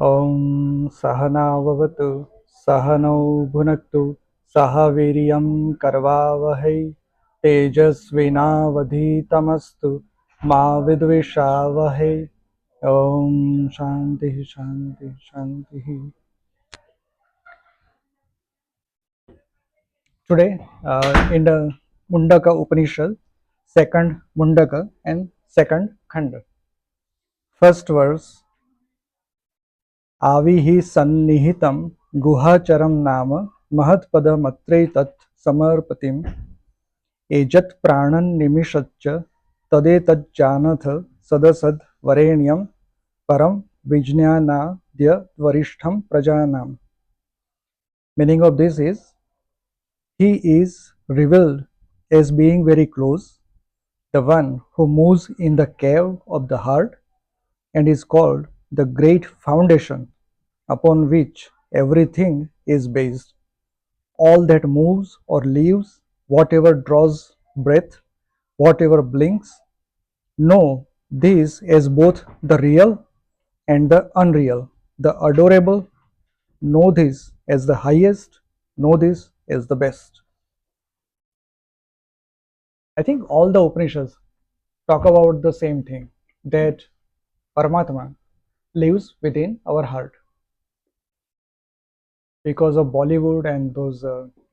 ॐ सहनाववतु सहनौ भुनक्तु सह वीर्यं करवावहै तेजस्विनावधीतमस्तु मा विद्विषावहै ॐ शान्तिः शान्तिः शान्तिः. Today in the Mundaka Upanishad, second Mundaka and second Khanda. First verse, आविहि सन्निहितं गुहाचरं नाम महत्पदमत्रैतत् समर्पतिम् एजत् प्राणन्निमिषच्च तदेतज्जानथ सदसद् वरेण्यं परं विज्ञानाद्य वरिष्ठं प्रजानाम्. Meaning of this is, he is revealed as being very close, the one who moves in the cave of the heart, and is called the great foundation upon which everything is based. All that moves or lives, whatever draws breath, whatever blinks, know this as both the real and the unreal, the adorable. Know this as the highest, know this as the best. I think all the Upanishads talk about the same thing, that Paramatma lives within our heart. Because of Bollywood and those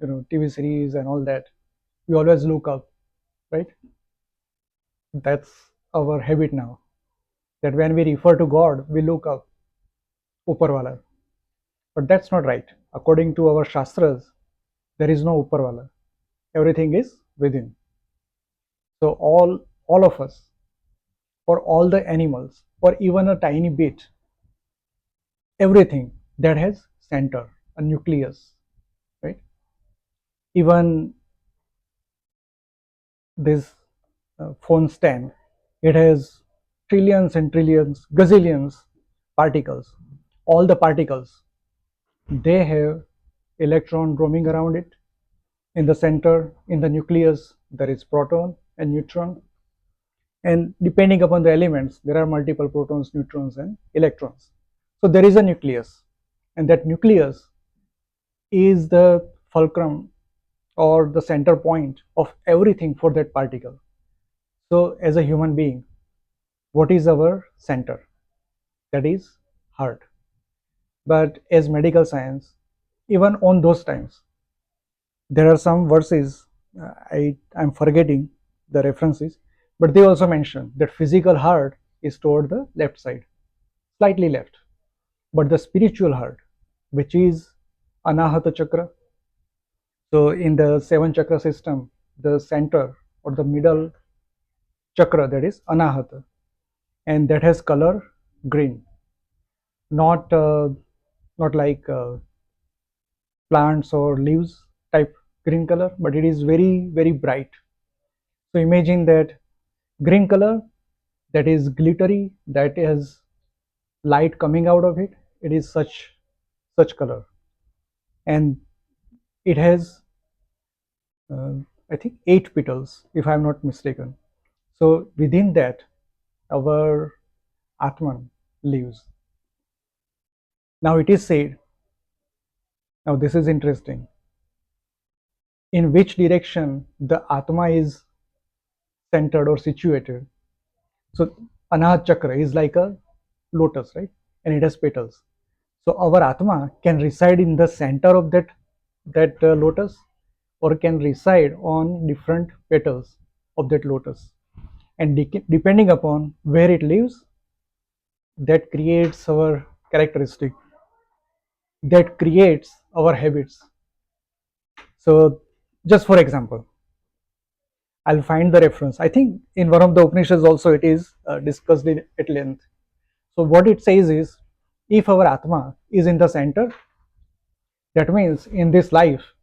TV series and all that, we always look up, right? That's our habit now. That when we refer to God, we look up, Uparwala. But that's not right. According to our Shastras, there is no Uparwala. Everything is within. So all of us, or all the animals, or even a tiny bit, everything that has center, a nucleus, right? Even this phone stand, it has trillions and trillions, gazillions particles. All the particles, they have electron roaming around it. In the center, in the nucleus, there is proton and neutron. And depending upon the elements, there are multiple protons, neutrons, and electrons. So there is a nucleus, and that nucleus is the fulcrum or the center point of everything for that particle. So as a human being, what is our center? That is heart. But as medical science, even on those times, there are some verses, I'm forgetting the references, but they also mention that physical heart is toward the left side, slightly left. But the spiritual heart, which is Anahata Chakra, so in the seven chakra system, the center or the middle chakra, that is Anahata, and that has color green, not not like plants or leaves type green color, but it is very very bright. So imagine that green color, that is glittery, that has light coming out of it. It is such color, and it has I think 8 petals, if I'm not mistaken. So within that, our Atman lives. Now it is said, now this is interesting, in which direction the Atma is centered or situated. So Anahat Chakra is like a lotus, right? And it has petals. So our Atma can reside in the center of that lotus, or can reside on different petals of that lotus. And depending upon where it lives, that creates our characteristic, that creates our habits. So just for example, I'll find the reference. I think in one of the Upanishads also it is discussed at length. So what it says is, if our Atma is in the center, that means in this life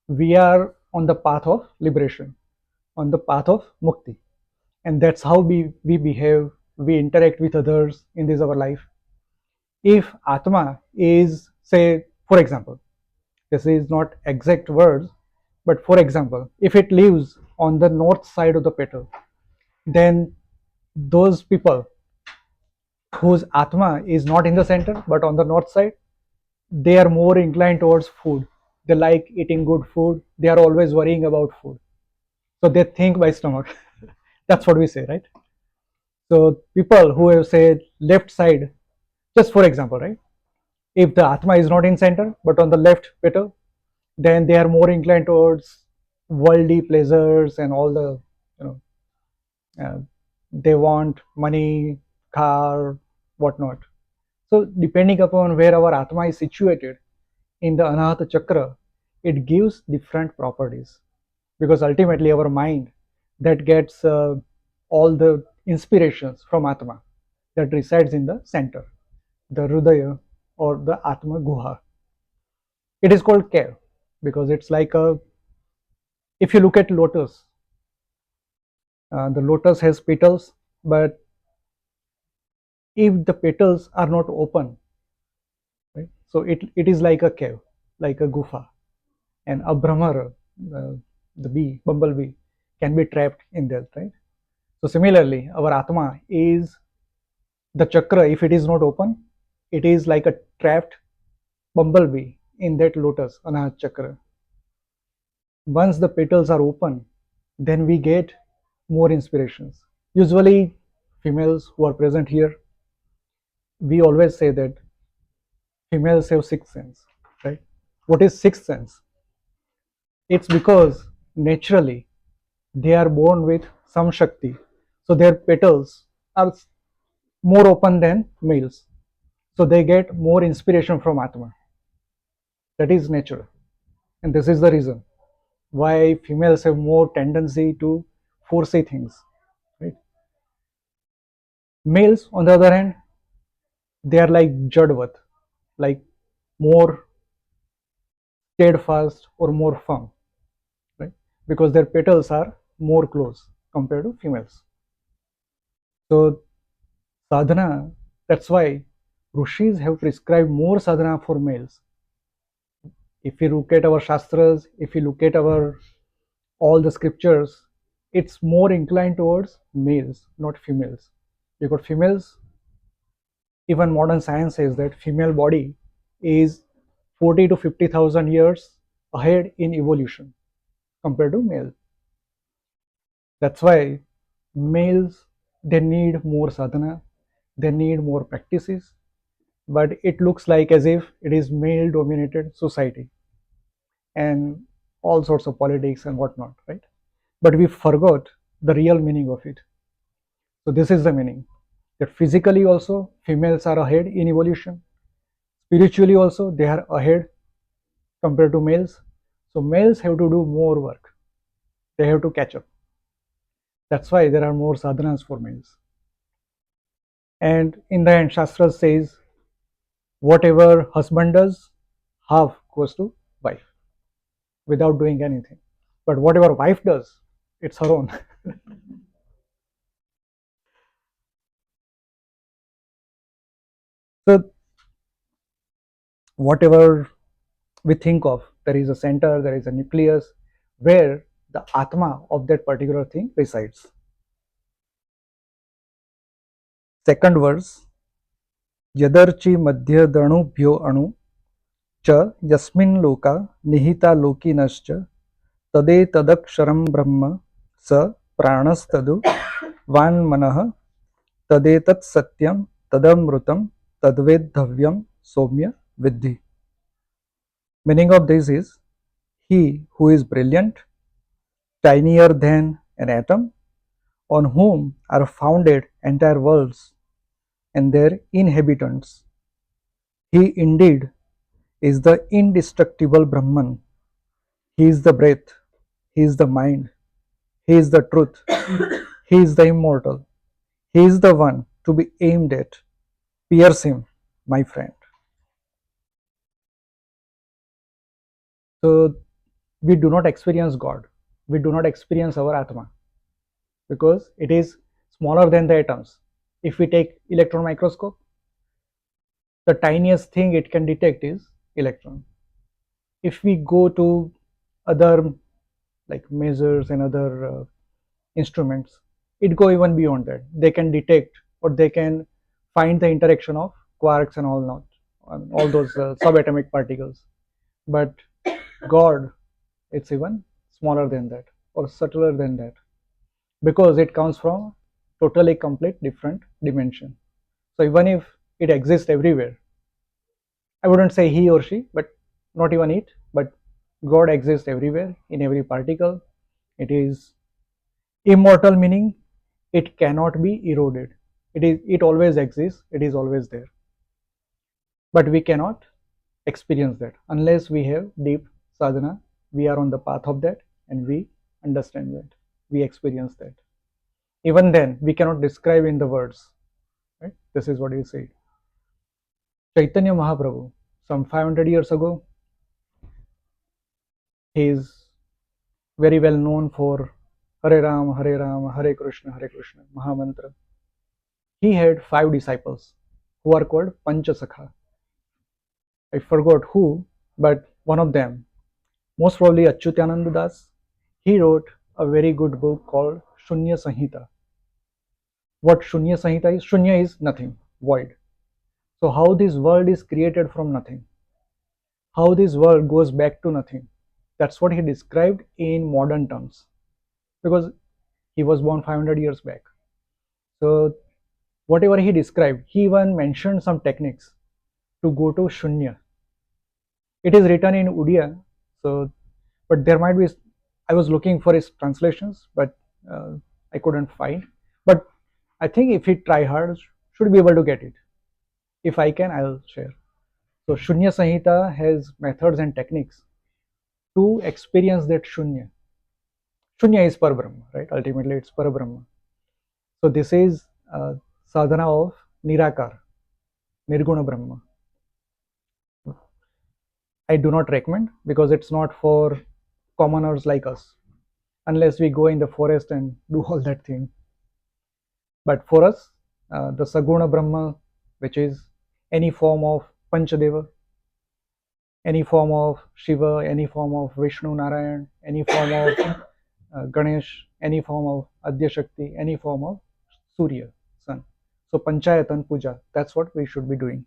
we are on the path of liberation, on the path of mukti, and that's how we behave, we interact with others in this our life. If Atma is, say, for example, this is not exact words, but for example, if it lives on the north side of the petal, then those people whose Atma is not in the center but on the north side, they are more inclined towards food. They like eating good food. They are always worrying about food. So they think by stomach. That's what we say, right? So people who have said left side, just for example, right? If the Atma is not in center but on the left better, then they are more inclined towards worldly pleasures and all the, you know, they want money, car, whatnot. So depending upon where our Atma is situated in the Anahata Chakra, it gives different properties, because ultimately our mind that gets all the inspirations from Atma that resides in the center, the Hridaya or the Atma Guha. It is called cave because it's like a, if you look at lotus, the lotus has petals, but if the petals are not open, right, so it is like a cave, like a gufa, and a brahmara, the bee, bumblebee, can be trapped in that, right? So similarly, our atma is the chakra. If it is not open, it is like a trapped bumblebee in that lotus anahat chakra. Once the petals are open, then we get more inspirations. Usually, females who are present here, we always say that females have sixth sense, right? What is sixth sense? It's because naturally they are born with some Shakti. So their petals are more open than males. So they get more inspiration from Atma. That is natural. And this is the reason why females have more tendency to foresee things. Right? Males, on the other hand, they are like Jadvat, like more steadfast or more firm, right? Because their petals are more close compared to females. So sadhana, that's why rishis have prescribed more sadhana for males. If you look at our shastras, if you look at our all the scriptures, it's more inclined towards males, not females. Because females, even modern science says that female body is 40 to 50,000 years ahead in evolution compared to male. That's why males, they need more sadhana, they need more practices, but it looks like as if it is male dominated society and all sorts of politics and whatnot, right? But we forgot the real meaning of it. So this is the meaning, that physically also females are ahead in evolution, spiritually also they are ahead compared to males. So males have to do more work, they have to catch up. That's why there are more sadhanas for males. And in the end, Shastra says whatever husband does, half goes to wife without doing anything. But whatever wife does, it's her own. So whatever we think of, there is a center, there is a nucleus where the atma of that particular thing resides. Second verse, यदर्चि मध्यदणुभ्यो अणु च यस्मिन् लोका निहिता लोकिनश्च तदेतदक्षरं ब्रह्म स प्राणस्तदु वान्मनः तदेतत्सत्यं तदमृतं तद्वेद्धव्यं सौम्य विद्धि. Meaning of this is, he who is brilliant, tinier than an atom, on whom are founded entire worlds and their inhabitants. He indeed is the indestructible Brahman. He is the breath. He is the mind. He is the truth. He is the immortal. He is the one to be aimed at. Pierce him, my friend. So we do not experience God. We do not experience our Atma because it is smaller than the atoms. If we take electron microscope, the tiniest thing it can detect is electron. If we go to other like measures and other instruments, it go even beyond that. They can detect or they can find the interaction of quarks and all not all those subatomic particles. But God, it's even smaller than that or subtler than that, because it comes from totally complete different dimension. So even if it exists everywhere, I wouldn't say he or she, but not even it, but God exists everywhere in every particle. It is immortal, meaning it cannot be eroded. It always exists, it is always there. But we cannot experience that unless we have deep sadhana. We are on the path of that and we understand that. We experience that. Even then, we cannot describe in the words. Right? This is what he said. Chaitanya Mahaprabhu, some 500 years ago, he is very well known for Hare Ram, Hare Krishna, Mahamantra. He had 5 disciples who are called Panchasakha. I forgot who, but one of them, most probably Achyutananda Das, he wrote a very good book called Shunya Samhita. What Shunya Samhita is? Shunya is nothing, void. So how this world is created from nothing, how this world goes back to nothing. That's what he described in modern terms, because he was born 500 years back. So whatever he described, he even mentioned some techniques to go to Shunya. It is written in Udiya, so but there might be. I was looking for his translations, but I couldn't find. But I think if he try hard, should be able to get it. If I can, I'll share. So Shunya Samhita has methods and techniques to experience that Shunya. Shunya is Parabrahma, right? Ultimately, it's Parabrahma. So this is sadhana of Nirakar, Nirguna Brahma. I do not recommend because it's not for commoners like us, unless we go in the forest and do all that thing. But for us, the Saguna Brahma, which is any form of Panchadeva, any form of Shiva, any form of Vishnu Narayan, any form of Ganesh, any form of Adya Shakti, any form of Surya, sun. So Panchayatan Puja, that's what we should be doing.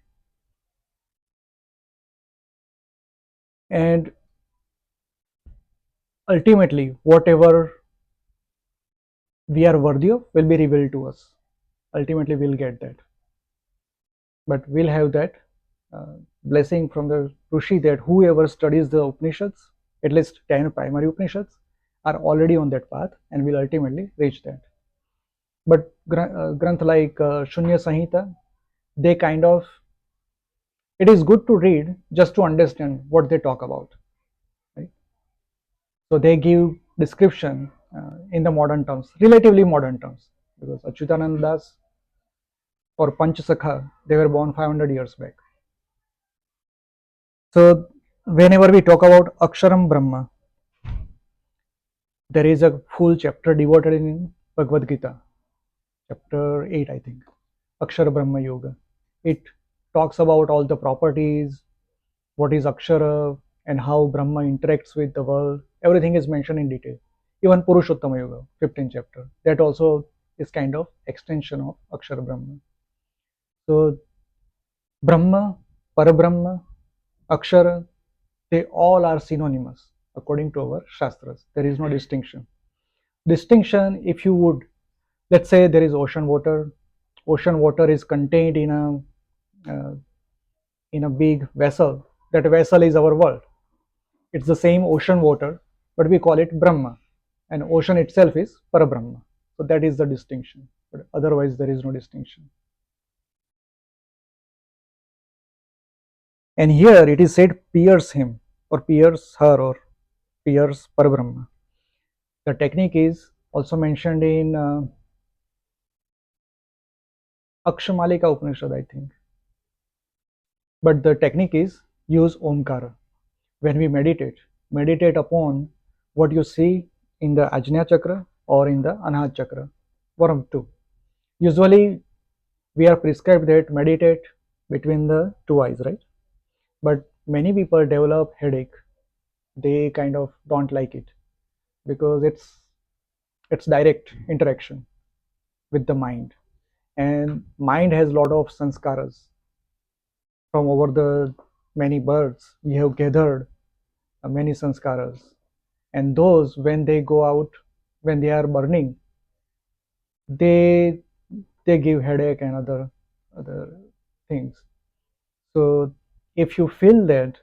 And ultimately, whatever we are worthy of will be revealed to us. Ultimately, we'll get that. But we'll have that blessing from the Rishi that whoever studies the Upanishads, at least 10 primary Upanishads, are already on that path and will ultimately reach that. But Granth like Shunya Samhita, they kind of, it is good to read just to understand what they talk about. Right? So they give description in the modern terms, relatively modern terms, because Achyutananda Das or Panchasakha, they were born 500 years back. So whenever we talk about Aksharam Brahma, there is a full chapter devoted in Bhagavad Gita, chapter 8, I think, Akshara Brahma Yoga. It talks about all the properties, what is Akshara, and how Brahma interacts with the world. Everything is mentioned in detail. Even Purushottama Yoga, 15th chapter, that also is kind of extension of Akshara Brahma. So Brahma, Parabrahma, Akshara, they all are synonymous according to our Shastras. There is no distinction. Distinction, if you would, let's say there is ocean water is contained in a big vessel. That vessel is our world. It's the same ocean water, but we call it Brahma, and ocean itself is Parabrahma. So that is the distinction, but otherwise there is no distinction. And here it is said, pierce him, or pierce her, or pierce Parabrahma. The technique is also mentioned in Akshamalika Upanishad, I think. But the technique is use Omkara. When we meditate upon what you see in the Ajna Chakra or in the Anahat Chakra, one of two. Usually we are prescribed that meditate between the two eyes, right? But many people develop headache. They kind of don't like it because it's direct interaction with the mind. And mind has a lot of sanskaras from over the many births. We have gathered many sanskaras, and those when they go out, when they are burning, they they give headache and other things. So if you feel that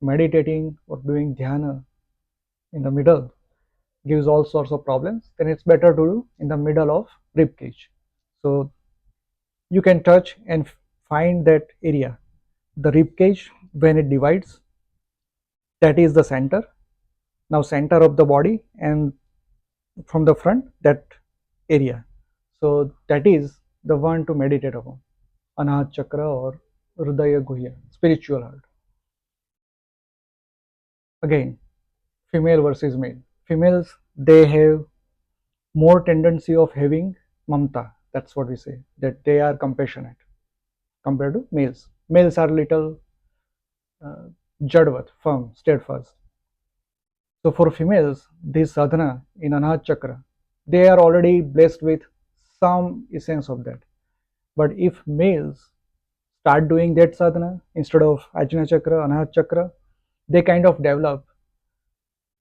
meditating or doing dhyana in the middle gives all sorts of problems, then it's better to do in the middle of rib cage. So you can touch and find that area. The rib cage, when it divides, that is the center. Now center of the body, and from the front, that area. So that is the one to meditate upon. Anahat chakra or Hridaya Guhya, spiritual heart. Again, female versus male. Females, they have more tendency of having mamta. That's what we say, that they are compassionate compared to males. Males are little jadvat, firm, steadfast. So for females, this sadhana in Anahat chakra, they are already blessed with some essence of that. But if males start doing that sadhana instead of Ajna chakra, Anahat chakra, they kind of develop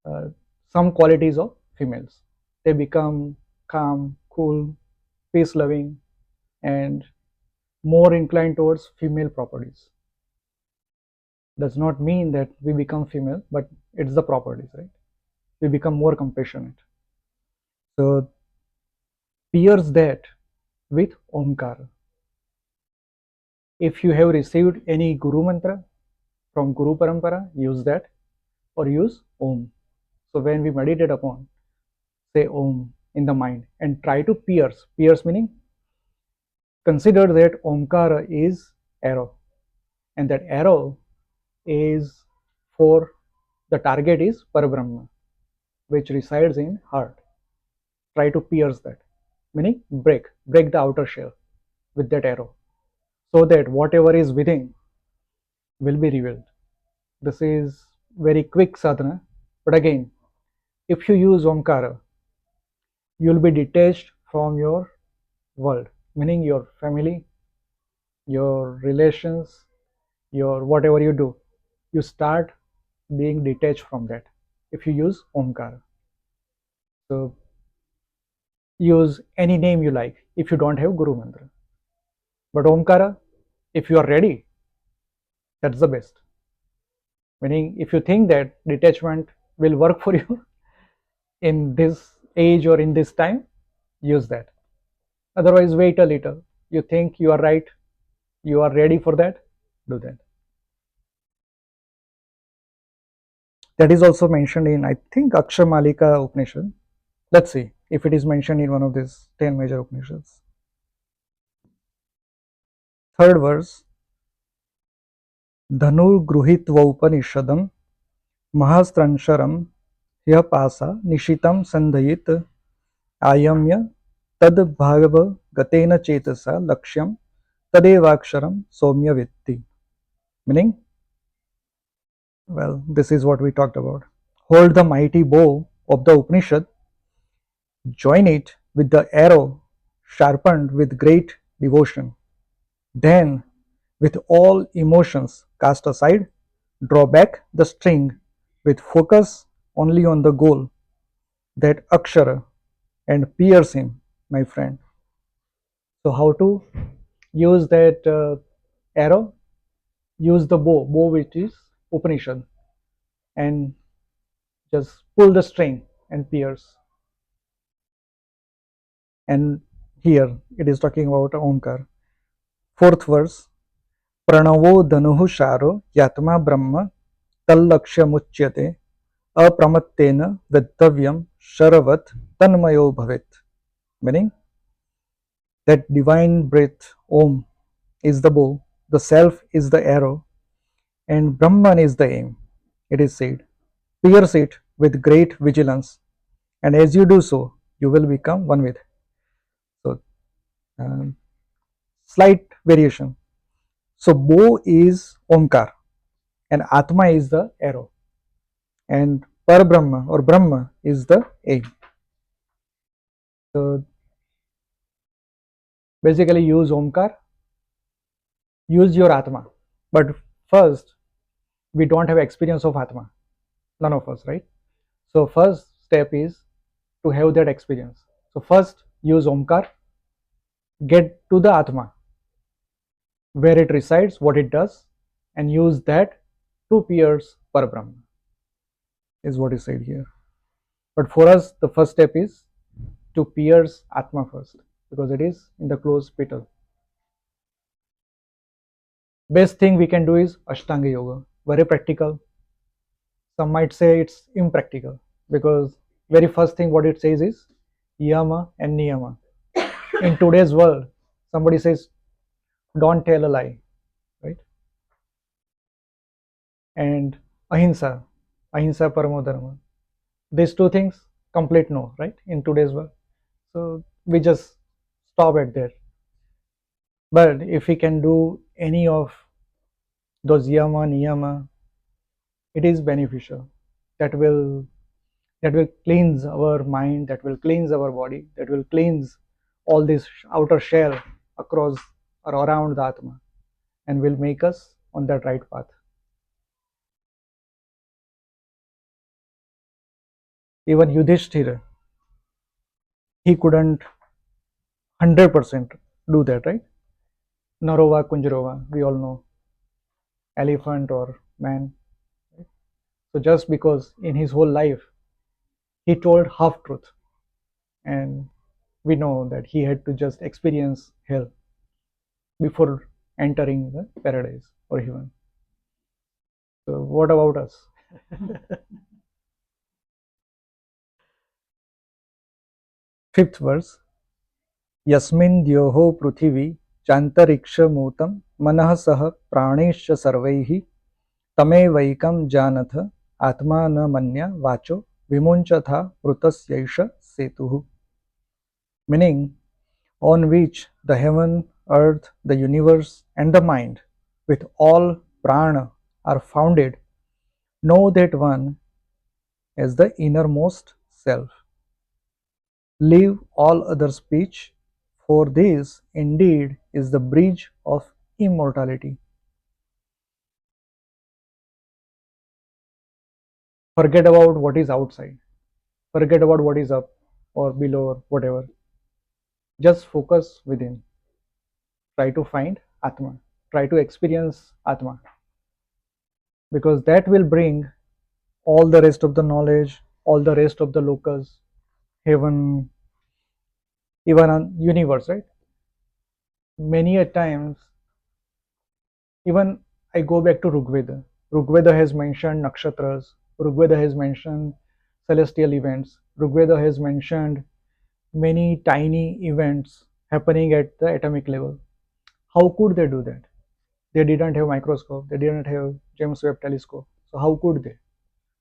uh, some qualities of females. They become calm, cool, peace loving, and more inclined towards female properties. Does not mean that we become female, but it's the properties, right? We become more compassionate. So peers that with Omkar. If you have received any Guru mantra from Guru Parampara, use that or use Om. So when we meditate upon, say Om in the mind and try to pierce. Pierce meaning consider that Omkara is arrow, and that arrow is for the target is Parabrahma, which resides in heart. Try to pierce that, meaning break the outer shell with that arrow, so that whatever is within will be revealed. This is very quick sadhana, but again, if you use Omkara, you will be detached from your world, meaning your family, your relations, your whatever you do, you start being detached from that if you use Omkara. So use any name you like if you don't have Guru Mantra. But Omkara, if you are ready, that's the best. Meaning, if you think that detachment will work for you in this age or in this time, use that. Otherwise, wait a little. You think you are right, you are ready for that, do that. That is also mentioned in, I think, Akshamalika Upanishad. Let's see if it is mentioned in one of these 10 major Upanishads. Third verse, धनुर्गृहीत्वोपनिषदं महास्त्रंशरं ह्यः पासा निशितं सन्धयेत् आयम्य तद्भागवगतेन चेतसा लक्ष्यं तदेवाक्षरं सौम्य वेत्ति. Meaning, well, this is what we talked about. Hold the mighty bow of the Upanishad, join it with the arrow sharpened with great devotion. Then, with all emotions cast aside, draw back the string with focus only on the goal, that akshara, and pierce him, my friend. So, how to use that arrow? Use the bow which is Upanishad, and just pull the string and pierce. And here it is talking about Omkar. Fourth verse, Pranavo dhanuhu sharo yatma brahma tallakshyamuchyate apramatena vedavyam sharavat tanmayo bhavet. Meaning that divine breath, Om, is the bow, the self is the arrow, and Brahman is the aim. It is said, pierce it with great vigilance, and as you do so, you will become one with. So, um, slight variation. So, bow is Omkar, and Atma is the arrow, and Parabrahma or Brahma is the aim. So, Basically, use Omkar, use your Atma. But first, we don't have experience of Atma, none of us, right? So, first step is to have that experience. So, first use Omkar, get to the Atma, where it resides, what it does, and use that to pierce Parabrahma, is what is said here. But for us, the first step is to pierce Atma first, because it is in the closed petal. Best thing we can do is Ashtanga Yoga. Very practical. Some might say it's impractical, because very first thing what it says is Yama and Niyama. In today's world, somebody says, don't tell a lie, right? And Ahimsa, Ahimsa Paramo Dharma. These two things, complete no, right? In today's world. So we just stop at there. But if we can do any of those yama, niyama, it is beneficial. That will that will cleanse our mind, that will cleanse our body, that will cleanse all this outer shell across or around the Atma, and will make us on that right path. Even Yudhishthira, he couldn't 100% do that, right? Narova Kunjarova, we all know, elephant or man. Right? So just because in his whole life he told half truth, and we know that he had to just experience hell before entering the paradise or heaven. So what about us? Fifth verse. Yasmin द्योः पृथिवी चान्तरिक्षमूतं मनः सह प्राणैश्च सर्वैः तमेवैकं जानथ आत्मा न मन्या वाचो विमुञ्चथा मृतस्यैष सेतुः. Meaning, on which the heaven, earth, the universe, and the mind, with all prana, are founded, know that one as the innermost self. Leave all other speech, for this indeed is the bridge of immortality. Forget about what is outside, forget about what is up or below or whatever. Just focus within. Try to find Atma, try to experience Atma, because that will bring all the rest of the knowledge, all the rest of the lokas, heaven, even on universe, right? Many a times, even I go back to Rigveda. Rigveda has mentioned nakshatras. Rigveda has mentioned celestial events. Rigveda has mentioned many tiny events happening at the atomic level. How could they do that? They didn't have microscope. They didn't have James Webb telescope. So how could they?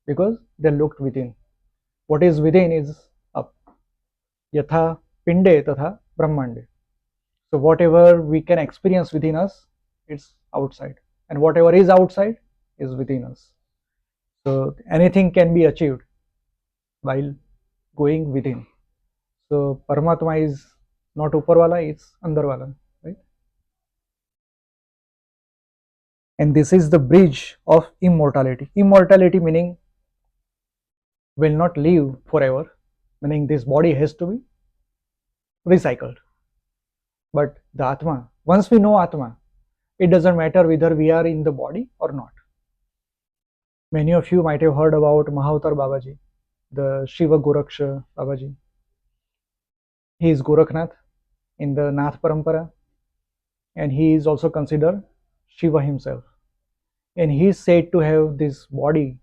Because they looked within. What is within is up. Yatha pinde tatha brahmande. So whatever we can experience within us, it's outside, and whatever is outside is within us. So anything can be achieved while going within. So Paramatma is not Uparwala, it's Andarwala, right? And this is the bridge of immortality. Immortality meaning will not live forever, meaning this body has to be recycled. But the Atma, once we know Atma, it doesn't matter whether we are in the body or not. Many of you might have heard about Mahavatar Babaji, the Shiva Goraksha Babaji. He is Gorakhnath in the Nath Parampara, and he is also considered Shiva himself. And he is said to have this body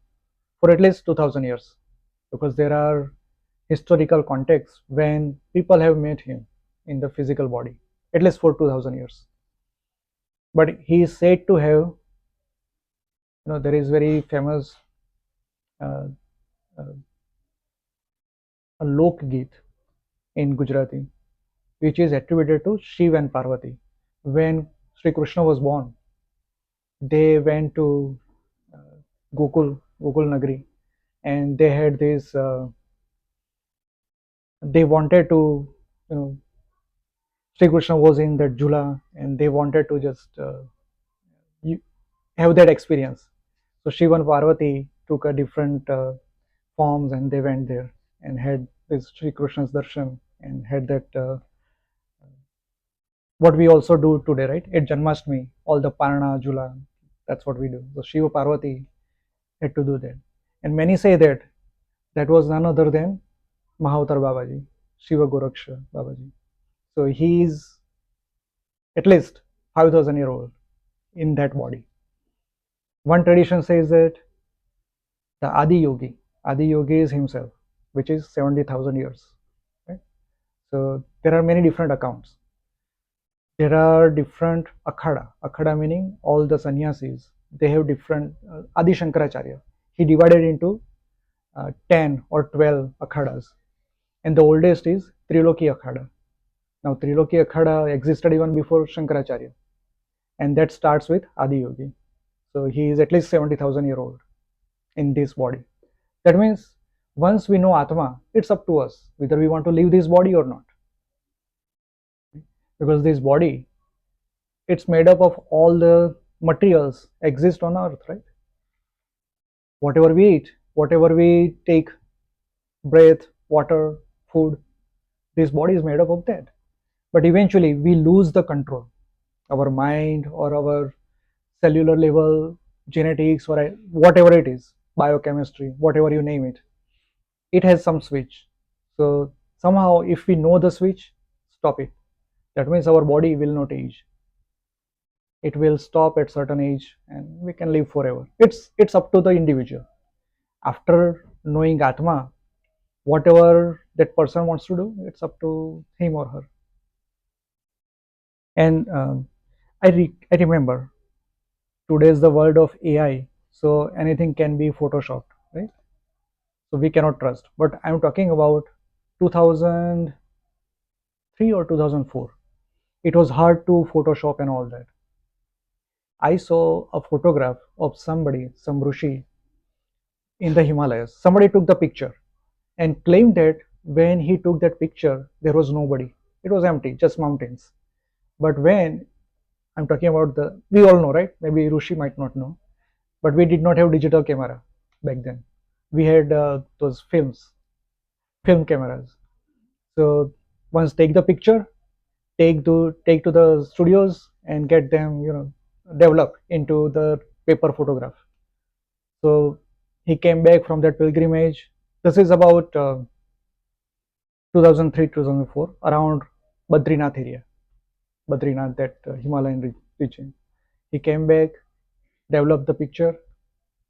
for at least 2000 years, because there are historical contexts when people have met him in the physical body, at least for 2000 years. But he is said to have, there is very famous uh, uh, a Lok Geet in Gujarati, which is attributed to Shiv and Parvati. When Sri Krishna was born, they went to uh, Gokul Nagri, and they had this. They wanted to, you know, Sri Krishna was in that Jula and they wanted to just have that experience. So Shiva and Parvati took a different forms and they went there and had this Sri Krishna's darshan and had that what we also do today, right? At Janmashtami, all the Parna, Jula, that's what we do. So Shiva Parvati had to do that. And many say that that was none other than Mahavatar Babaji, Shiva Goraksha Babaji. So he is at least 5,000 years old in that body. One tradition says that the Adi Yogi is himself, which is 70,000 years. Right? So there are many different accounts. There are different akhada meaning all the sannyasis. They have different, Adi Shankaracharya. He divided into 10 or 12 akhadas. And the oldest is Triloki Akhada. Now Triloki Akhada existed even before Shankaracharya. And that starts with Adi Yogi. So he is at least 70,000 years old in this body. That means once we know Atma, it's up to us whether we want to leave this body or not. Because this body, it's made up of all the materials exist on earth, right? Whatever we eat, whatever we take, breath, water, food, this body is made up of that. But eventually we lose the control. Our mind or our cellular level, genetics, or whatever it is, biochemistry, whatever you name it, it has some switch. So somehow if we know the switch, stop it. That means our body will not age. It will stop at certain age and we can live forever. It's up to the individual. After knowing Atma, whatever that person wants to do, it's up to him or her. And I remember today is the world of AI, so anything can be photoshopped, right? So we cannot trust. But I'm talking about 2003 or 2004. It was hard to photoshop and all that. I saw a photograph of somebody, some rishi in the Himalayas. Somebody took the picture and claimed that when he took that picture, there was nobody. It was empty, just mountains. But when I'm talking about we all know, right? Maybe Rishi might not know, but we did not have digital camera back then. We had those film cameras. So once take the picture, take to the studios and get them, develop into the paper photograph. So he came back from that pilgrimage. This is about 2003, 2004, around Badrinath area, Badrinath, that Himalayan region. He came back, developed the picture,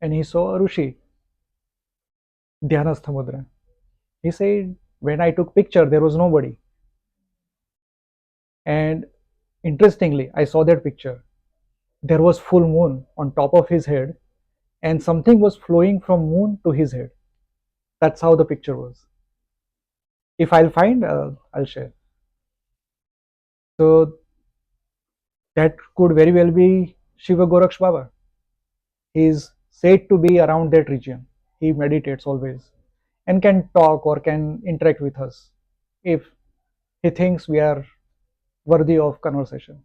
and he saw a Rishi, Dhyanastha Mudra. He said, when I took picture, there was nobody. And interestingly, I saw that picture. There was full moon on top of his head, and something was flowing from moon to his head. That's how the picture was. If I'll find, I'll share. So that could very well be Shiva Goraksh Baba. He is said to be around that region. He meditates always and can talk or can interact with us if he thinks we are worthy of conversation.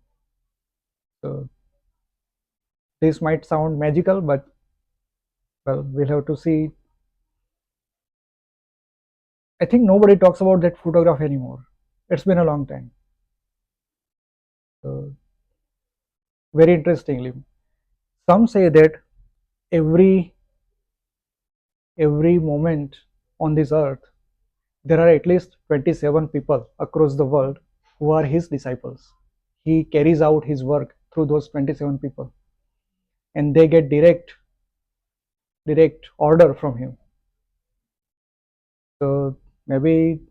So this might sound magical, but well, we'll have to see. I think nobody talks about that photograph anymore. It's been a long time. So very interestingly, some say that every every moment on this earth, there are at least 27 people across the world who are his disciples. He carries out his work through those 27 people, and they get direct order from him. So maybe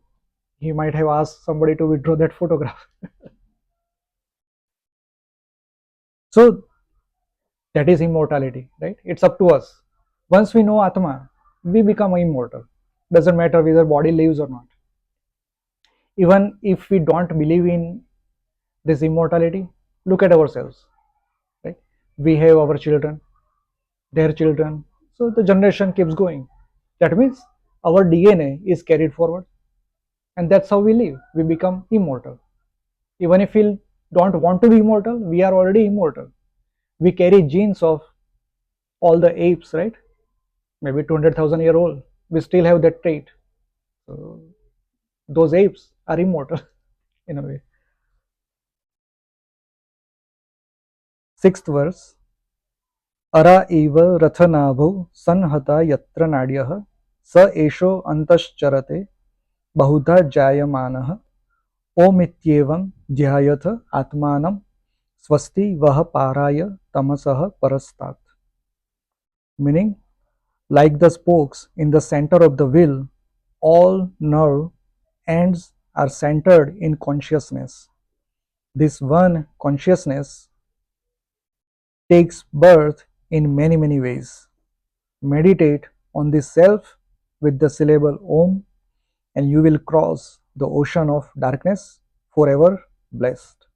he might have asked somebody to withdraw that photograph. So that is immortality, right? It's up to us. Once we know Atma, we become immortal. Doesn't matter whether body lives or not. Even if we don't believe in this immortality, look at ourselves, right? We have our children, their children, so the generation keeps going. That means our DNA is carried forward, and that's how we live. We become immortal. Even if we don't want to be immortal, we are already immortal. We carry genes of all the apes, right? Maybe 200,000 year old. We still have that trait. So those apes are immortal in a way. Sixth verse. अरा इव रथनाभौ संहता यत्र नाड्यः स एषो अन्तश्चरते बहुधा जायमानः ओमित्येवं ध्यायथ आत्मानं स्वस्ति वह पाराय तमसः परस्तात्. Meaning, like the spokes in the center of the wheel, all nerve ends are centered in consciousness. This one consciousness takes birth in many, many ways. Meditate on this self with the syllable Om, and you will cross the ocean of darkness forever blessed.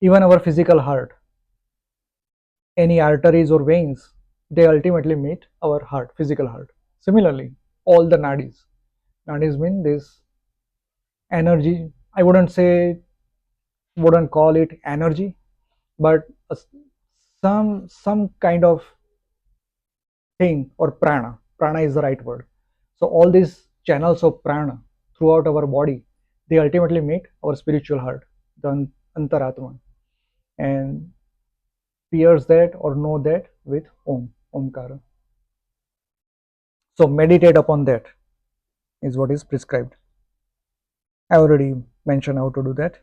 Even our physical heart, any arteries or veins, they ultimately meet our heart, physical heart. Similarly, all the nadis. Nadis mean this energy. I wouldn't call it energy, but some kind of thing, or prana. Prana is the right word. So all these channels of prana throughout our body, they ultimately meet our spiritual heart, the antaratma, and pierce that or know that with omkara. So meditate upon that is what is prescribed. I already mentioned how to do that.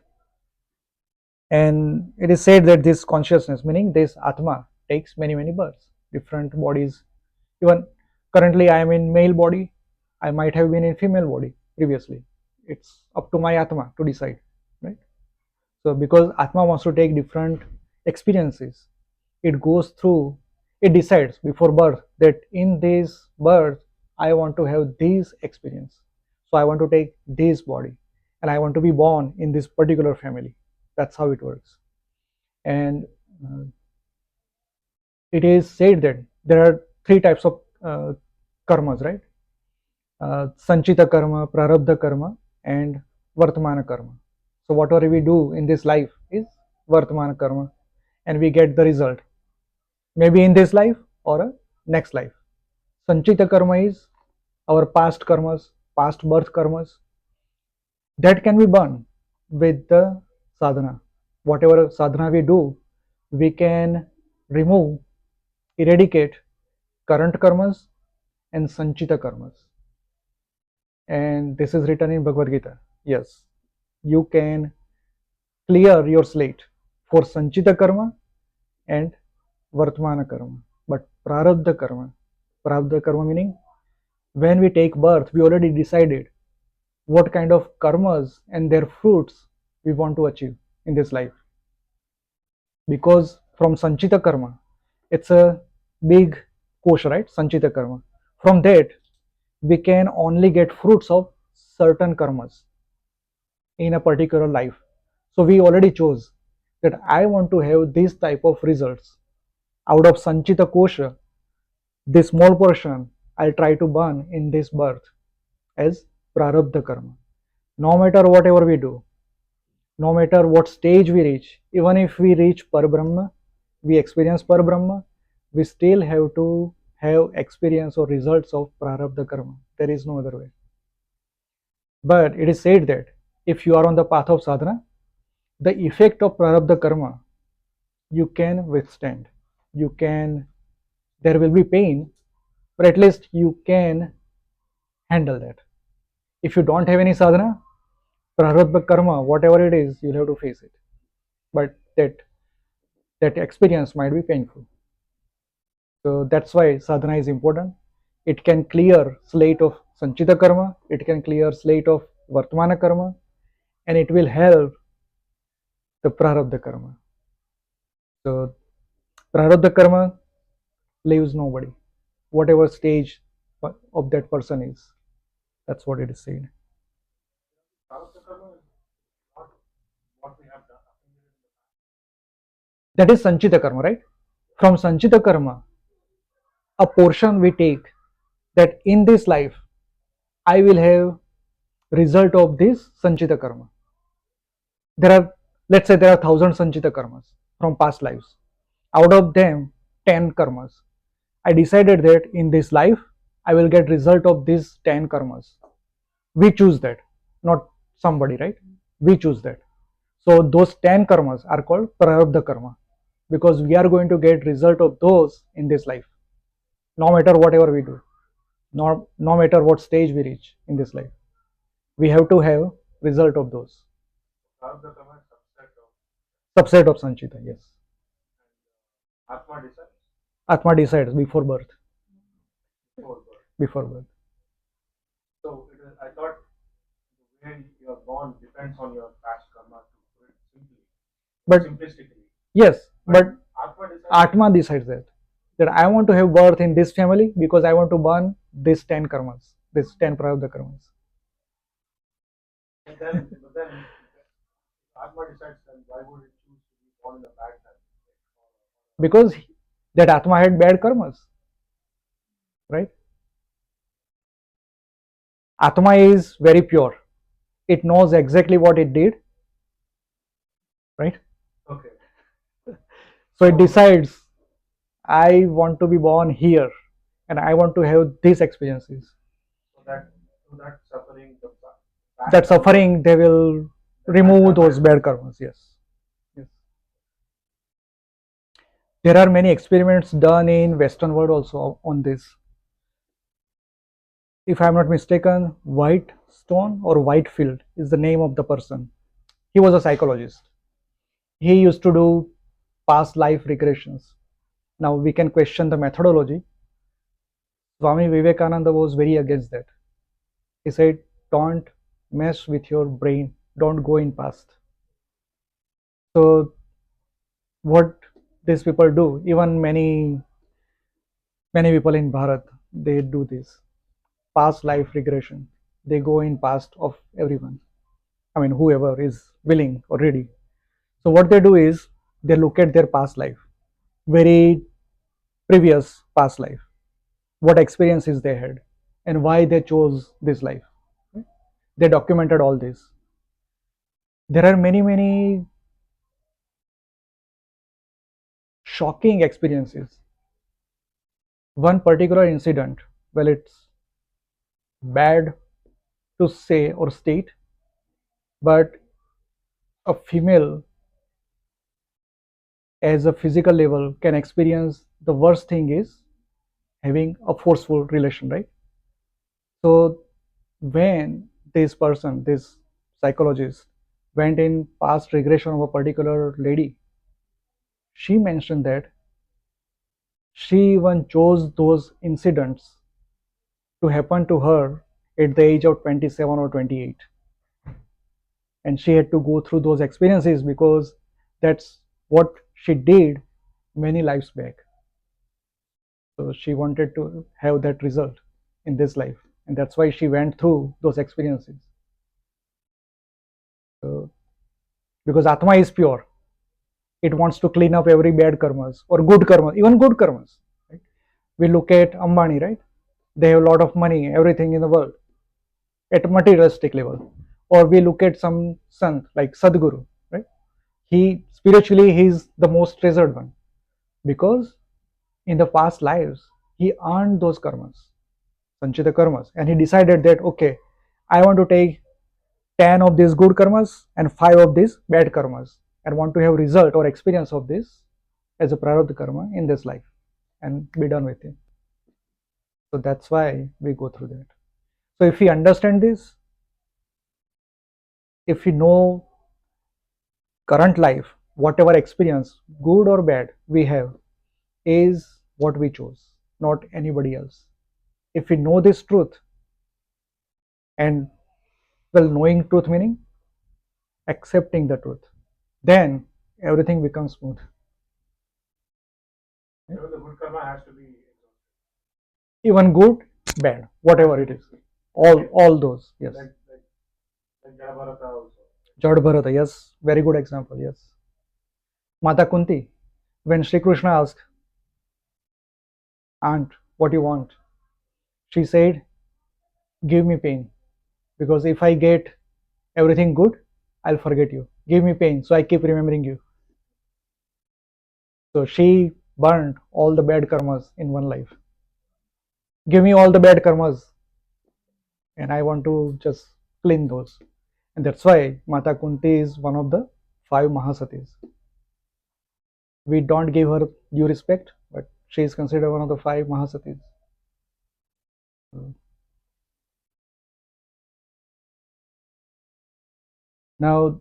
And it is said that this consciousness, meaning this atma, takes many, many births, different bodies. Even currently I am in male body, I might have been in female body previously. It's up to my atma to decide, right? So because atma wants to take different experiences, it goes through, it decides before birth that in this birth I want to have this experience. So I want to take this body and I want to be born in this particular family. That's how it works. And uh, it is said that there are three types of karmas, right? Sanchita karma, prarabdha karma, and vartamana karma. So whatever we do in this life is vartamana karma, and we get the result maybe in this life or a next life. Sanchita karma is our past karmas, past birth karmas, that can be burned with the sadhana. Whatever sadhana we do, we can remove, eradicate current karmas and sanchita karmas. And this is written in Bhagavad Gita. Yes, you can clear your slate for sanchita karma and vartmana karma. But prarabdha karma meaning when we take birth, we already decided what kind of karmas and their fruits we want to achieve in this life. Because from sanchita karma, it's a big kosha, right? Sanchita karma. From that, we can only get fruits of certain karmas in a particular life. So we already chose that I want to have this type of results. Out of sanchita kosha, this small portion I'll try to burn in this birth as prarabdha karma. No matter whatever we do, no matter what stage we reach, even if we reach Parabrahma, we experience Parabrahma, we still have to have experience or results of Prarabdha Karma. There is no other way. But it is said that if you are on the path of sadhana, the effect of Prarabdha Karma you can withstand. You can, there will be pain, but at least you can handle that. If you don't have any sadhana, Prarabdha Karma, whatever it is, you'll have to face it. But that experience might be painful. So that's why sadhana is important. It can clear slate of sanchita karma, it can clear slate of vartmana karma, and it will help the prarabdha karma. So prarabdha karma leaves nobody, whatever stage of that person is. That's what it is said. That is sanchita karma, right? From sanchita karma, a portion we take that in this life I will have result of this sanchita karma. There are, let's say there are 1,000 sanchita karmas from past lives. Out of them, 10 karmas. I decided that in this life, I will get result of these 10 karmas. We choose that, not somebody, right? We choose that. So those 10 karmas are called prarabdha karma, because we are going to get result of those in this life, no matter whatever we do, no matter what stage we reach in this life. We have to have result of those. Subset of sanchita, yes. Atma decides before birth. Before birth. So I thought the way you are born depends on your past karma, to put it simply, But simplistically. yes, but Atma decides. Atma decides that I want to have birth in this family because I want to burn these 10 karmas, these 10 prarabdha karmas. But then Atma decides, then why would it choose to be born in a bad time? Because that Atma had bad karmas, right? Atma is very pure. It knows exactly what it did, right? Okay. So it decides, I want to be born here and I want to have these experiences. So that suffering, That suffering, they will remove those bad karmas, yes. Yes. There are many experiments done in Western world also on this. If I am not mistaken, White Stone or Whitefield is the name of the person. He was a psychologist. He used to do past life regressions. Now we can question the methodology. Swami Vivekananda was very against that. He said, don't mess with your brain, don't go in past. So what these people do, even many people in Bharat, they do this past life regression. They go in past of everyone. I mean, whoever is willing or ready. So what they do is they look at their past life, very previous past life, what experiences they had, and why they chose this life. They documented all this. There are many shocking experiences. One particular incident, well, it's bad to say or state, but a female as a physical level can experience the worst thing is having a forceful relation, right? So when this psychologist went in past regression of a particular lady, she mentioned that she even chose those incidents to happen to her at the age of 27 or 28, and she had to go through those experiences because that's what she did many lives back. So she wanted to have that result in this life, and that's why she went through those experiences. So, because Atma is pure, it wants to clean up every bad karmas or good karmas, even good karmas. Right? We look at Ambani, right? They have a lot of money, everything in the world at a materialistic level. Or we look at some sant like Sadhguru, right? He spiritually he's the most treasured one because in the past lives he earned those karmas, sanchita karmas, and he decided that okay, I want to take 10 of these good karmas and 5 of these bad karmas and want to have result or experience of this as a prarabdha karma in this life and be done with it. So that's why we go through that. So if we understand this, if we know current life, whatever experience, good or bad, we have is what we chose, not anybody else. If we know this truth, and well, knowing truth meaning accepting the truth, then everything becomes smooth. Even the good karma has to be Even good, bad, whatever it is, all those, yes. like Jabharata also. Jad Bharata, yes, very good example, yes. Mata Kunti, when Sri Krishna asked, Aunt, what you want? She said, give me pain. because if I get everything good, I'll forget you. Give me pain, so I keep remembering you. So she burned all the bad karmas in one life. Give me all the bad karmas, and I want to just clean those. And that's why Mata Kunti is one of the five Mahasatis. We don't give her due respect, but she is considered one of the five Mahasatis. Now,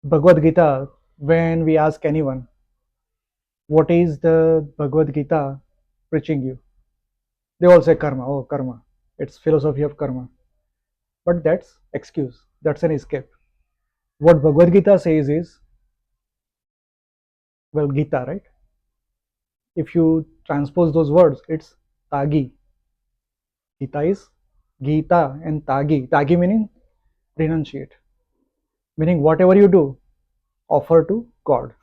Bhagavad Gita, when we ask anyone, what is the Bhagavad Gita preaching you? They all say karma. Oh, karma. It's philosophy of karma. But that's excuse. That's an escape. What Bhagavad Gita says is, well, Gita, right? If you transpose those words, it's Tagi. Gita is Gita and Tagi. Tagi meaning renunciate. Meaning whatever you do, offer to God.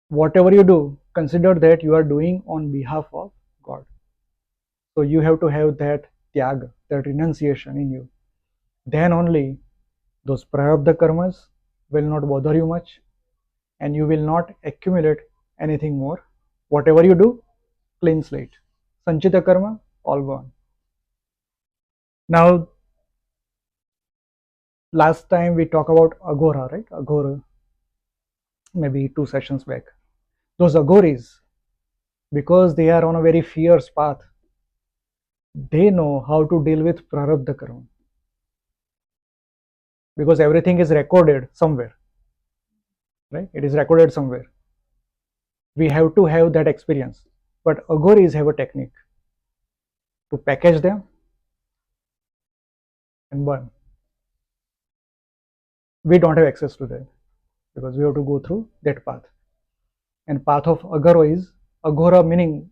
Whatever you do, consider that you are doing on behalf of God. So you have to have that tyag, that renunciation in you. Then only those prarabdha karmas will not bother you much, and you will not accumulate anything more. Whatever you do, clean slate. Sanchita karma, all gone. Now, last time we talked about Agora, right? Agora, maybe 2 sessions back. Those Agoris, because they are on a very fierce path, they know how to deal with prarabdha karma. Because everything is recorded somewhere, right? It is recorded somewhere. We have to have that experience. But Agoris have a technique to package them and burn. We don't have access to that because we have to go through that path. And path of Agaro is Agora meaning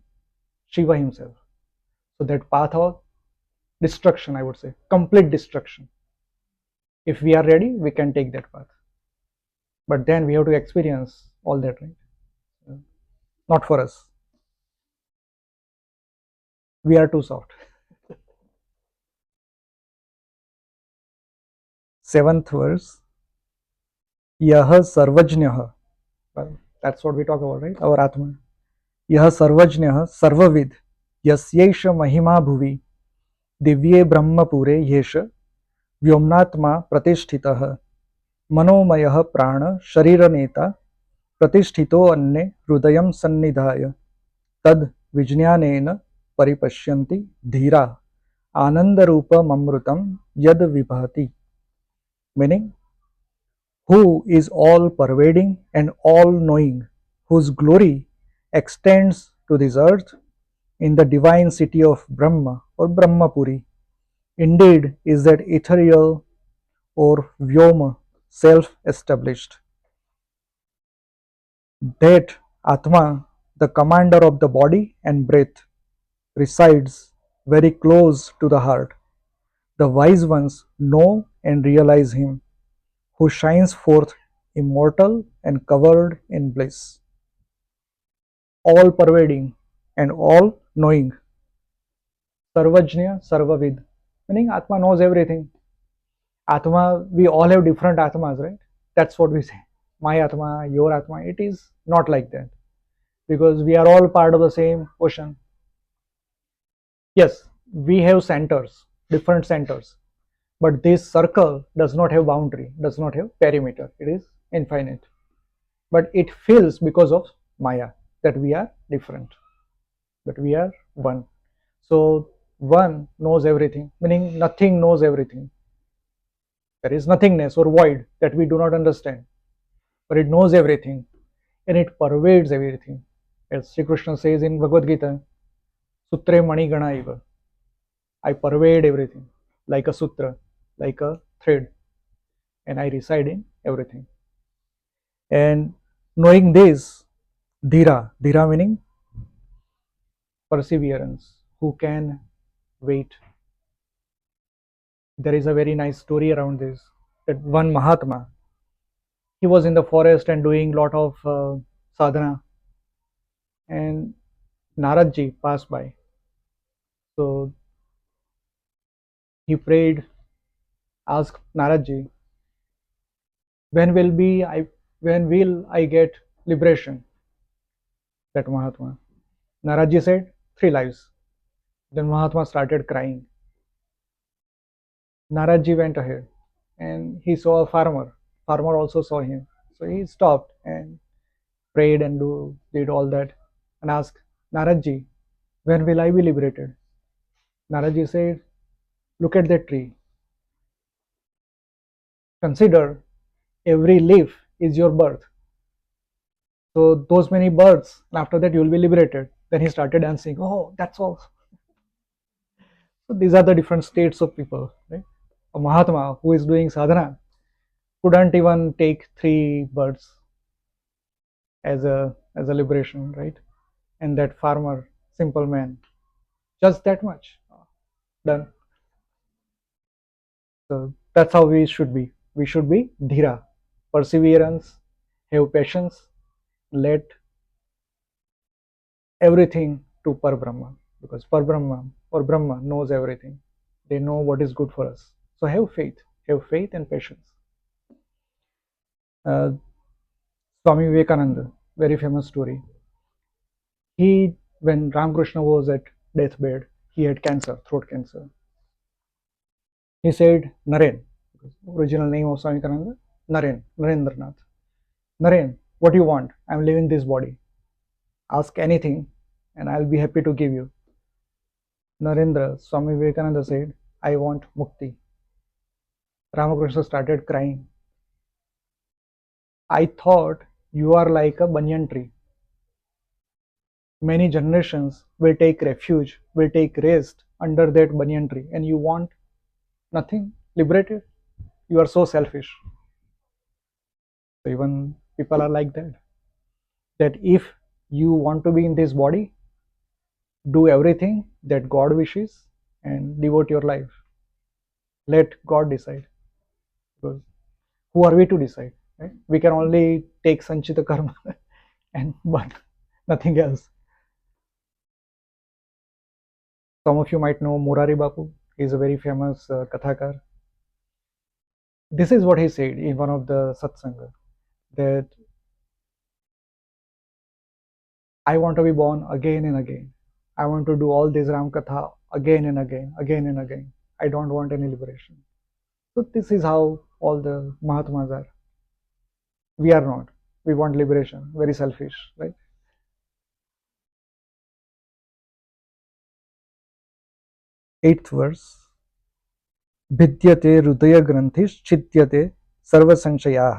Shiva himself. So that path of destruction, I would say, complete destruction. If we are ready, we can take that path. But then we have to experience all that, right? Not for us. We are too soft. Seventh verse. Yah sarvajnah. Well, that's what we talk about, right? Our Atma. Yah sarvajnah sarvavid. Yasyesha mahima bhuvi. Divye brahmapure yesha. व्योमनात्मा प्रतिष्ठितः मनोमयः प्राण शरीरनेता प्रतिष्ठितो अन्ये हृदयं सन्निधाय तद विज्ञानेन परिपश्यन्ति धीरा आनंदरूपममृतं यद विभाति. Meaning, who is all pervading and all knowing, whose glory extends to this earth in the divine city of Brahma or Brahmapuri. Indeed, is that ethereal or Vyoma, self-established. That Atma, the commander of the body and breath, resides very close to the heart. The wise ones know and realize him, who shines forth immortal and covered in bliss, all pervading and all knowing. Sarvajnya, Sarvavid, meaning Atma knows everything. Atma, we all have different Atmas, right? That's what we say. My Atma, your Atma. It is not like that because we are all part of the same ocean. Yes, we have centers, different centers, but this circle does not have boundary, does not have perimeter. It is infinite. But it feels because of Maya that we are different, but we are one. So one knows everything, meaning nothing knows everything. There is nothingness or void that we do not understand, but it knows everything and it pervades everything. As Sri Krishna says in Bhagavad Gita, Sutre Mani Gana Iva. I pervade everything like a sutra, like a thread, and I reside in everything. And knowing this, dhira meaning perseverance, who can wait. There is a very nice story around this. That one Mahatma, he was in the forest and doing lot of sadhana, and Naradji passed by. So He prayed, asked Naradji, when will be I when will I get liberation? That Mahatma. Naradji said, 3 lives. Then Mahatma started crying. Naradji went ahead and he saw a farmer. Farmer also saw him. So he stopped and prayed and did all that and asked Naradji, when will I be liberated? Naradji said, look at that tree. Consider every leaf is your birth. So those many births, and after that you will be liberated. Then he started dancing. Oh, that's all. So these are the different states of people. Right? A Mahatma who is doing sadhana couldn't even take 3 births as a liberation, right? And that farmer, simple man, just that much done. So that's how we should be. We should be dhira, perseverance, have patience, let everything to Parbrahma, because Parbrahma or Brahma knows everything. They know what is good for us. So have faith and patience. Uh, Swami Vivekananda, very famous story. He, when Ramakrishna was at deathbed, he had cancer, throat cancer. He said, Naren, original name of Swami Vivekananda, Narendranath. Naren, what do you want? I'm leaving this body. Ask anything and I'll be happy to give you. Narendra, Swami Vivekananda said, I want mukti. Ramakrishna started crying. I thought you are like a banyan tree. Many generations will take refuge, will take rest under that banyan tree, and you want nothing liberated. You are so selfish. So even people are like that. That if you want to be in this body, do everything that God wishes and devote your life. Let God decide. Because who are we to decide? Right? We can only take sanchita karma and but nothing else. Some of you might know Murari Bapu. He is a very famous kathakar. This is what he said in one of the satsanga, that I want to be born again and again. I want to do all this Ram Katha again and again, again and again. I don't want any liberation. So this is how all the Mahatmas are. We are not. We want liberation. Very selfish, right? 8th verse. भिद्यते हृदयग्रन्थिश्चिद्यते सर्वसंशयाः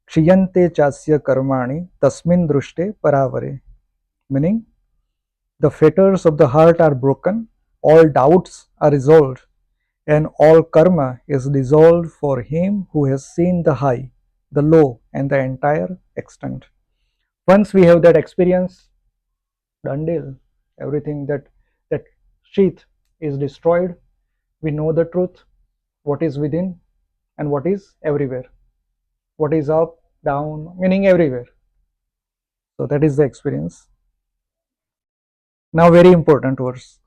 क्षीयन्ते चास्य कर्माणि तस्मिन् दृष्टे परावरे. Meaning, the fetters of the heart are broken, all doubts are resolved, and all karma is dissolved for him who has seen the high, the low, and the entire extent. Once we have that experience, done deal. Everything that sheath is destroyed. We know the truth, what is within and what is everywhere. What is up, down, meaning everywhere. So that is the experience. Now very important verse.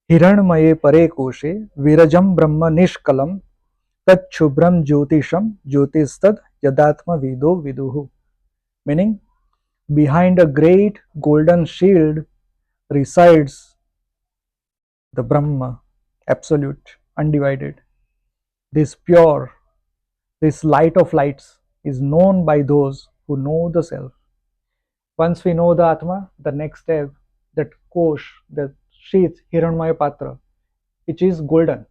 हिरण्मये परे कोशे विरजं ब्रह्म निष्कलं तच्छुभ्रम ज्योतिषम ज्योतिस्तद यदात्म vido viduhu. Meaning, behind a great golden shield resides the Brahma, absolute, undivided. This pure, this light of lights is known by those who know the self. Once we know the Atma, the next step, that kosh, that sheath, Hiranmaya Patra, which is golden.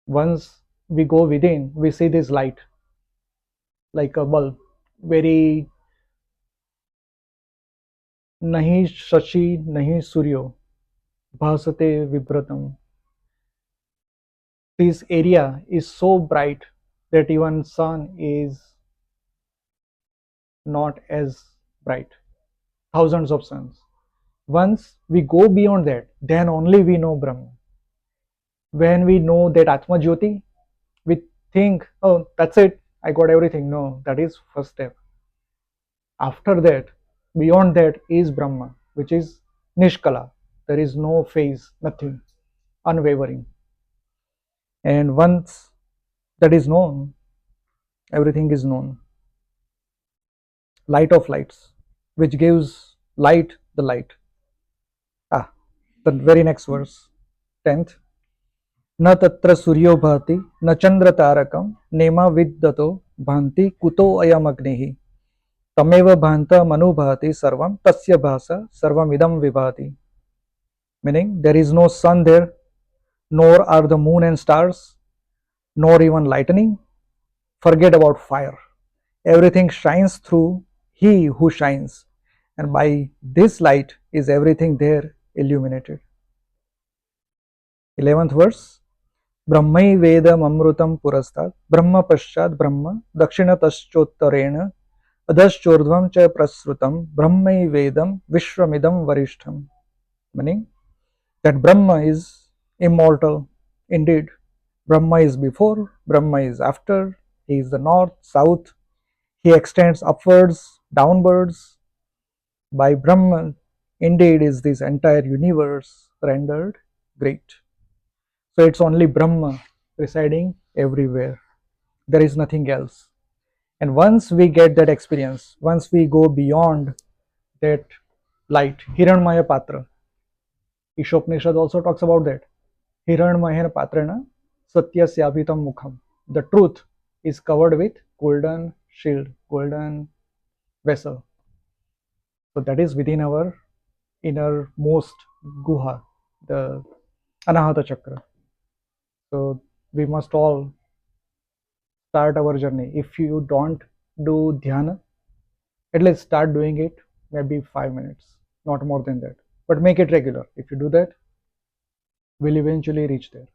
Once we go within, we see this light like a bulb, very nahi shashi, nahi suryo, bhasate vibratam. This area is so bright that even sun is not as bright. Thousands of suns. Once we go beyond that, then only we know Brahma. When we know that Atma Jyoti, we think, oh, that's it, I got everything. No, that is first step. After that, beyond that is Brahma, which is Nishkala. There is no phase, nothing, unwavering. And once that is known, everything is known. Light of lights, which gives light the light. The very next verse, 10th. न तत्र सूर्यो भाति न चंद्र तारकम नेमा विद्यतो भांति कुतो अयम अग्निः तमेव भान्तमनुभाति सर्वं तस्य भासा सर्वमिदं विभाति. Meaning, there is no sun there, nor are the moon and stars, nor even lightning. Forget about fire. Everything shines through He who shines, and by this light is everything there illuminated. 11th verse. ब्रह्मैवेदममृतं पुरस्तात् ब्रह्म पश्चात् ब्रह्म दक्षिणतश्चोत्तरेण अधश्चोर्ध्वं च प्रसृतं ब्रह्मैवेदं विश्वमिदं वरिष्ठम्. Meaning that Brahma is immortal. Indeed, Brahma is before, Brahma is after, He is the north, south, He extends upwards, downwards. By Brahma, indeed, is this entire universe rendered great. So it's only Brahma residing everywhere. There is nothing else. And once we get that experience, once we go beyond that light, Hiranmaya Patra, Ishopnishad also talks about that. Hiranmaya Patrana Satyasyavitam Mukham. The truth is covered with golden shield, golden vessel. So that is within our innermost guha, the Anahata Chakra. So we must all start our journey. If you don't do dhyana, at least start doing it maybe 5 minutes, not more than that. But make it regular. If you do that, we'll eventually reach there.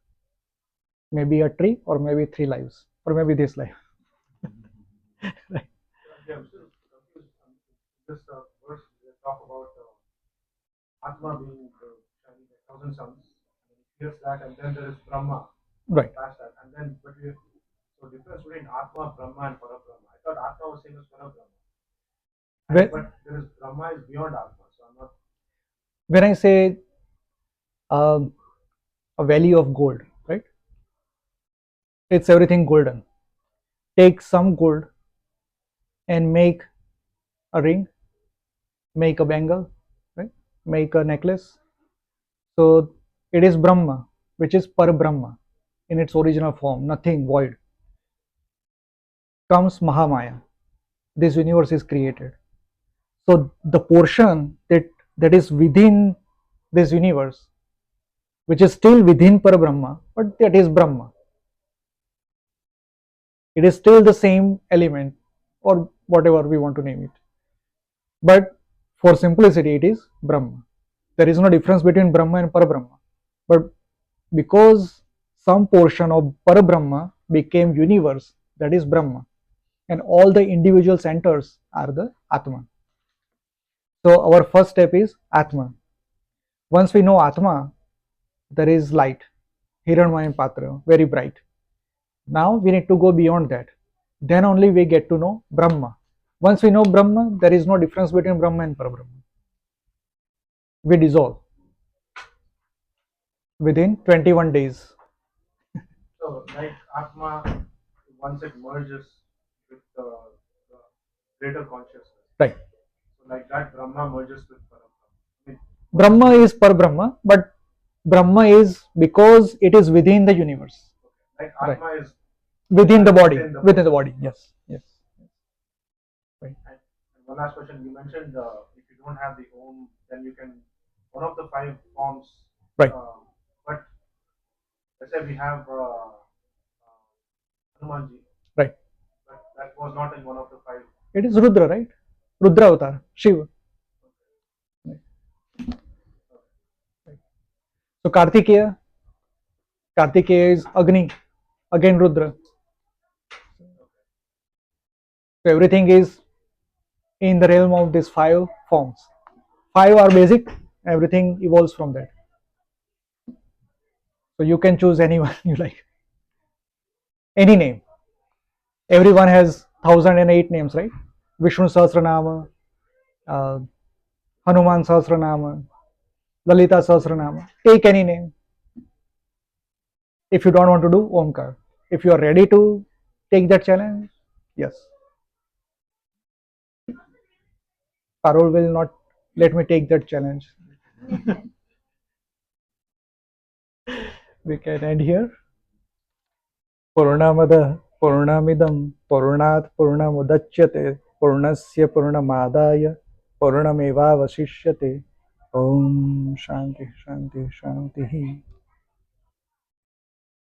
Maybe a tree, or maybe 3 lives, or maybe this life. Right. Yeah, I'm still confused. This verse they talk about Atma being shining like thousand suns. And he hears that, and then there is Brahma. Right. Past that, and then but we so difference between Atma, Brahma, and Parabrahma. I thought Atma was same as Parabrahma. But there is Brahma is beyond Atma, so I'm not. When I say a valley of gold, right? It's everything golden. Take some gold and make a ring, make a bangle, right? Make a necklace. So it is Brahma, which is Parabrahma in its original form, nothing void. Comes Mahamaya. This universe is created. So the portion that is within this universe, which is still within Parabrahma, but that is Brahma. It is still the same element, or whatever we want to name it. But for simplicity, it is Brahma. There is no difference between Brahma and Parabrahma. But because some portion of Parabrahma became universe, that is Brahma, and all the individual centers are the Atma. So our first step is Atma. Once we know Atma, there is light, Hiranmaya Patra, very bright. Now we need to go beyond that. Then only we get to know Brahma. Once we know Brahma, there is no difference between Brahma and Parabrahma. We dissolve within 21 days. So like Atma, once it merges with the greater consciousness. Right. So like that, Brahma merges with Parabrahma. I mean, Brahma is Parabrahma, but Brahma is because it is within the universe. like Atma is within the body. Within the body. Yes. Yes. Right. And one last question. You mentioned if you don't have the Om, then you can one of the 5 forms. Right. But let's say we have Hanumanji. Right. But that was not in one of the 5. It is Rudra, right? Rudra avatar, Shiva. Right. So Kartikeya is Agni, again Rudra. So everything is in the realm of these 5 forms. 5 are basic, everything evolves from that. So you can choose anyone you like, any name. Everyone has 1008 names, right? Vishnu Sahasranama, Hanuman Sahasranama, Lalita Sahasranama. Take any name. If you don't want to do Omkar, if you are ready to take that challenge, yes, Parul will not let me take that challenge. We can end here. पूर्णमद पूर्णमिदं पूर्णात् पूर्णमुदच्यते पूर्णस्य पूर्णमादाय पूर्णमेवावशिष्यते. ओम शांति शांति शांति.